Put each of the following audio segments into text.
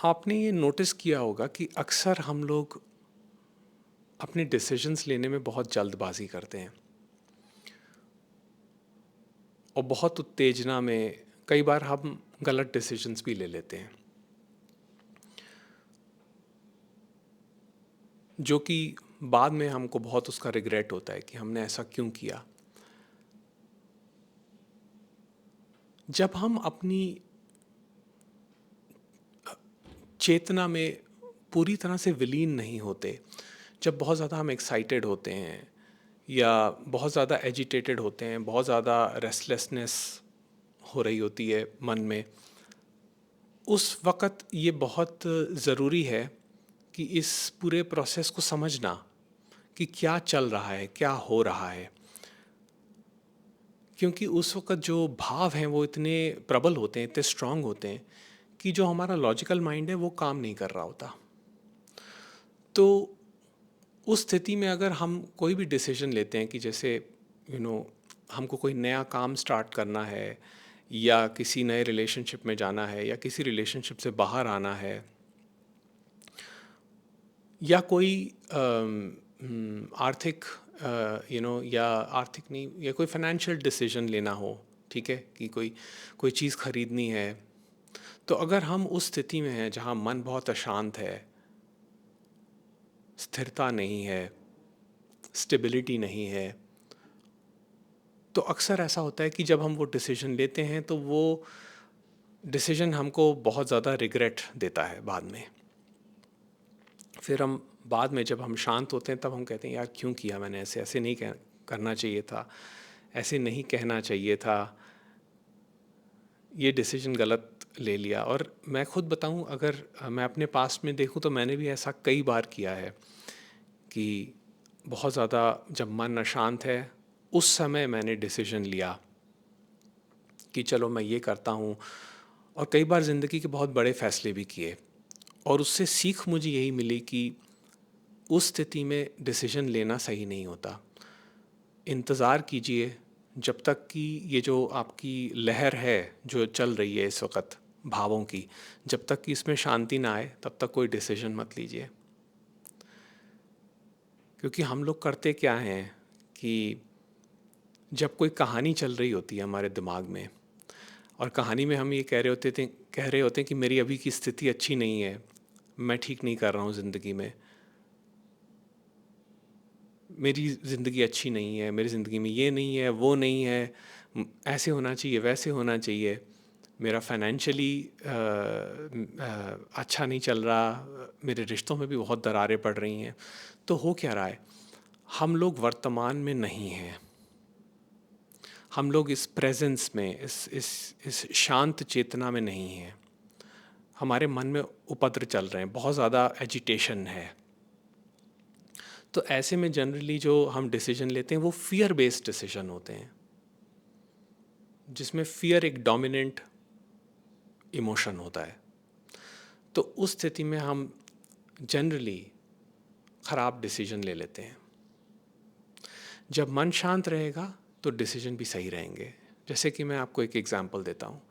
आपने ये नोटिस किया होगा कि अक्सर हम लोग अपने डिसीजंस लेने में बहुत जल्दबाजी करते हैं और बहुत उत्तेजना में कई बार हम गलत डिसीजंस भी ले लेते हैं, जो कि बाद में हमको बहुत उसका रिग्रेट होता है कि हमने ऐसा क्यों किया। जब हम अपनी चेतना में पूरी तरह से विलीन नहीं होते, जब बहुत ज़्यादा हम एक्साइटेड होते हैं या बहुत ज़्यादा एजिटेटेड होते हैं, बहुत ज़्यादा रेस्टलेसनेस हो रही होती है मन में, उस वक़्त ये बहुत ज़रूरी है कि इस पूरे प्रोसेस को समझना कि क्या चल रहा है, क्या हो रहा है। क्योंकि उस वक़्त जो भाव हैं वो इतने प्रबल होते हैं, इतने स्ट्रॉन्ग होते हैं कि जो हमारा लॉजिकल माइंड है वो काम नहीं कर रहा होता। तो उस स्थिति में अगर हम कोई भी डिसीजन लेते हैं कि जैसे हमको कोई नया काम स्टार्ट करना है या किसी नए रिलेशनशिप में जाना है या किसी रिलेशनशिप से बाहर आना है या कोई आर्थिक या आर्थिक नहीं या कोई फाइनेंशियल डिसीजन लेना हो, ठीक है, कि कोई कोई चीज़ खरीदनी है। तो अगर हम उस स्थिति में हैं जहाँ मन बहुत अशांत है, स्थिरता नहीं है, स्टेबिलिटी नहीं है, तो अक्सर ऐसा होता है कि जब हम वो डिसीजन लेते हैं तो वो डिसीजन हमको बहुत ज़्यादा रिग्रेट देता है बाद में। फिर हम बाद में जब हम शांत होते हैं तब हम कहते हैं यार क्यों किया मैंने, ऐसे ऐसे नहीं करना चाहिए था, ऐसे नहीं कहना चाहिए था, ये डिसीजन गलत ले लिया। और मैं खुद बताऊं, अगर मैं अपने पास्ट में देखूं तो मैंने भी ऐसा कई बार किया है कि बहुत ज़्यादा जब मन अशांत है उस समय मैंने डिसीजन लिया कि चलो मैं ये करता हूँ। और कई बार ज़िंदगी के बहुत बड़े फ़ैसले भी किए और उससे सीख मुझे यही मिली कि उस स्थिति में डिसीजन लेना सही नहीं होता। इंतज़ार कीजिए जब तक कि ये जो आपकी लहर है जो चल रही है इस वक्त भावों की, जब तक कि इसमें शांति ना आए तब तक कोई डिसीजन मत लीजिए। क्योंकि हम लोग करते क्या हैं कि जब कोई कहानी चल रही होती है हमारे दिमाग में और कहानी में हम ये कह रहे होते हैं कि मेरी अभी की स्थिति अच्छी नहीं है, मैं ठीक नहीं कर रहा हूँ ज़िंदगी में, मेरी ज़िंदगी अच्छी नहीं है, मेरी ज़िंदगी में ये नहीं है, वो नहीं है, ऐसे होना चाहिए, वैसे होना चाहिए, मेरा फाइनेंशियली अच्छा नहीं चल रहा, मेरे रिश्तों में भी बहुत दरारें पड़ रही हैं। तो हो क्या रहा है, हम लोग वर्तमान में नहीं हैं, हम लोग इस प्रेजेंस में, इस शांत चेतना में नहीं हैं, हमारे मन में उपद्र चल रहे हैं, बहुत ज़्यादा एजिटेशन है। तो ऐसे में जनरली जो हम डिसीजन लेते हैं वो फियर बेस्ड डिसीजन होते हैं, जिसमें फियर एक डोमिनेंट इमोशन होता है। तो उस स्थिति में हम जनरली ख़राब डिसीजन ले लेते हैं। जब मन शांत रहेगा तो डिसीजन भी सही रहेंगे। जैसे कि मैं आपको एक एग्जांपल देता हूँ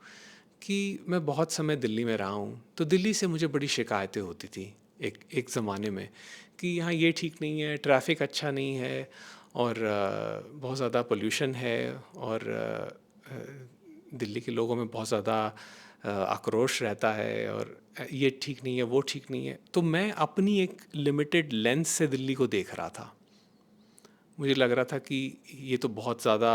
कि मैं बहुत समय दिल्ली में रहा हूँ, तो दिल्ली से मुझे बड़ी शिकायतें होती थी एक एक ज़माने में कि यहाँ ये ठीक नहीं है, ट्रैफिक अच्छा नहीं है और बहुत ज़्यादा पोल्यूशन है और दिल्ली के लोगों में बहुत ज़्यादा आक्रोश रहता है और ये ठीक नहीं है, वो ठीक नहीं है। तो मैं अपनी एक लिमिटेड लेंस से दिल्ली को देख रहा था। मुझे लग रहा था कि ये तो बहुत ज़्यादा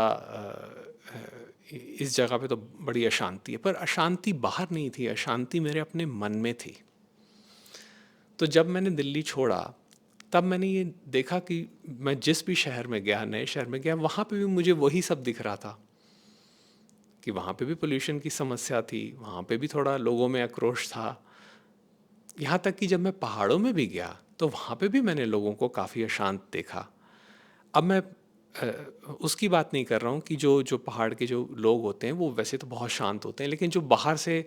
इस जगह पे तो बड़ी अशांति है, पर अशांति बाहर नहीं थी, अशांति मेरे अपने मन में थी। तो जब मैंने दिल्ली छोड़ा तब मैंने ये देखा कि मैं जिस भी शहर में गया, नए शहर में गया, वहाँ पे भी मुझे वही सब दिख रहा था कि वहाँ पे भी पोल्यूशन की समस्या थी, वहाँ पे भी थोड़ा लोगों में आक्रोश था। यहाँ तक कि जब मैं पहाड़ों में भी गया तो वहाँ पे भी मैंने लोगों को काफ़ी अशांत देखा। अब मैं उसकी बात नहीं कर रहा हूँ कि जो जो पहाड़ के जो लोग होते हैं वो वैसे तो बहुत शांत होते हैं, लेकिन जो बाहर से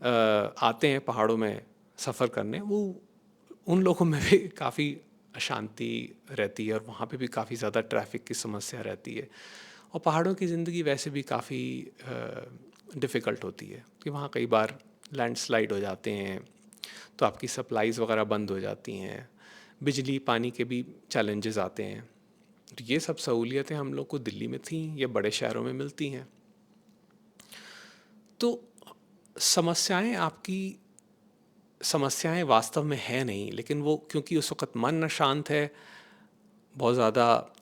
आते हैं पहाड़ों में सफ़र करने, वो उन लोगों में भी काफ़ी अशांति रहती है और वहाँ पे भी काफ़ी ज़्यादा ट्रैफिक की समस्या रहती है। और पहाड़ों की ज़िंदगी वैसे भी काफ़ी डिफ़िकल्ट होती है कि वहाँ कई बार लैंडस्लाइड हो जाते हैं, तो आपकी सप्लाईज़ वगैरह बंद हो जाती हैं, बिजली पानी के भी चैलेंजेस आते हैं। तो ये सब सहूलियतें हम लोग को दिल्ली में थी, ये बड़े शहरों में मिलती हैं। तो समस्याएं आपकी समस्याएं वास्तव में है नहीं, लेकिन वो क्योंकि उस वक़्त मन अशांत है, बहुत ज़्यादा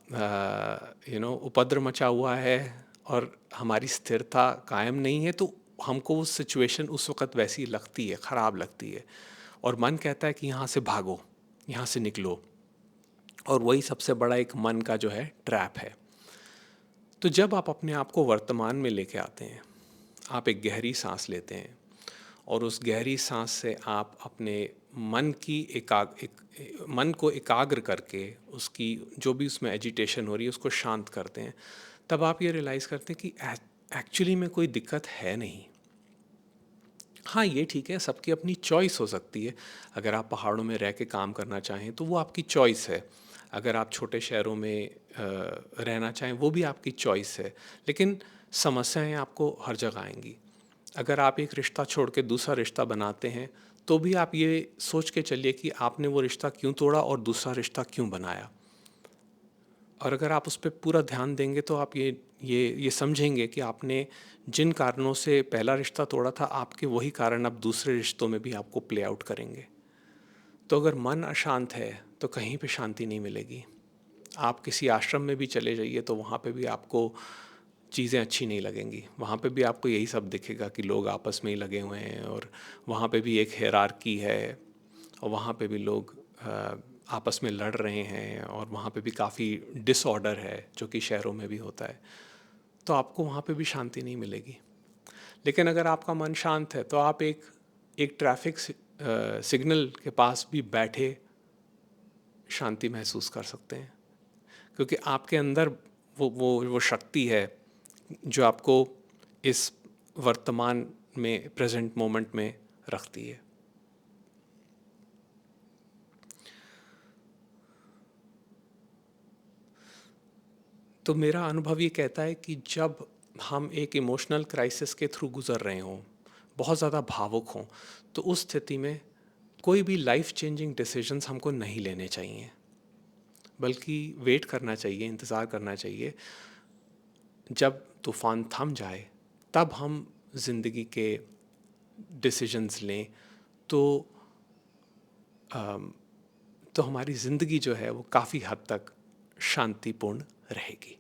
उपद्र मचा हुआ है और हमारी स्थिरता कायम नहीं है, तो हमको वो सिचुएशन उस वक़्त वैसी लगती है, ख़राब लगती है और मन कहता है कि यहाँ से भागो, यहाँ से निकलो। और वही सबसे बड़ा एक मन का जो है ट्रैप है। तो जब आप अपने आप को वर्तमान में लेके आते हैं, आप एक गहरी सांस लेते हैं और उस गहरी सांस से आप अपने मन की मन को एकाग्र करके उसकी जो भी उसमें एजिटेशन हो रही है उसको शांत करते हैं, तब आप ये रियलाइज़ करते हैं कि एक्चुअली में कोई दिक्कत है नहीं। हाँ, ये ठीक है, सबकी अपनी चॉइस हो सकती है। अगर आप पहाड़ों में रह के काम करना चाहें तो वो आपकी चॉइस है। अगर आप छोटे शहरों में रहना चाहें वो भी आपकी चॉइस है। लेकिन समस्याएं आपको हर जगह आएंगी। अगर आप एक रिश्ता छोड़ के दूसरा रिश्ता बनाते हैं तो भी आप ये सोच के चलिए कि आपने वो रिश्ता क्यों तोड़ा और दूसरा रिश्ता क्यों बनाया। और अगर आप उस पर पूरा ध्यान देंगे तो आप ये समझेंगे कि आपने जिन कारणों से पहला रिश्ता तोड़ा था, आपके वही कारण अब दूसरे रिश्तों में भी आपको प्ले आउट करेंगे। तो अगर मन अशांत है तो कहीं पे शांति नहीं मिलेगी। आप किसी आश्रम में भी चले जाइए तो वहाँ पे भी आपको चीज़ें अच्छी नहीं लगेंगी। वहाँ पे भी आपको यही सब दिखेगा कि लोग आपस में ही लगे हुए हैं और वहाँ पे भी एक हायरार्की है और वहाँ पे भी लोग आपस में लड़ रहे हैं और वहाँ पे भी काफ़ी डिसऑर्डर है जो कि शहरों में भी होता है। तो आपको वहाँ पे भी शांति नहीं मिलेगी। लेकिन अगर आपका मन शांत है तो आप एक एक ट्रैफिक सिग्नल के पास भी बैठे शांति महसूस कर सकते हैं, क्योंकि आपके अंदर वो शक्ति है जो आपको इस वर्तमान में प्रेजेंट मोमेंट में रखती है। तो मेरा अनुभव ये कहता है कि जब हम एक इमोशनल क्राइसिस के थ्रू गुज़र रहे हों, बहुत ज़्यादा भावुक हों, तो उस स्थिति में कोई भी लाइफ चेंजिंग डिसीजंस हमको नहीं लेने चाहिए, बल्कि वेट करना चाहिए, इंतज़ार करना चाहिए। जब तूफ़ान थम जाए तब हम ज़िंदगी के डिसीजंस लें, तो तो हमारी ज़िंदगी जो है वो काफ़ी हद तक शांतिपूर्ण रहेगी।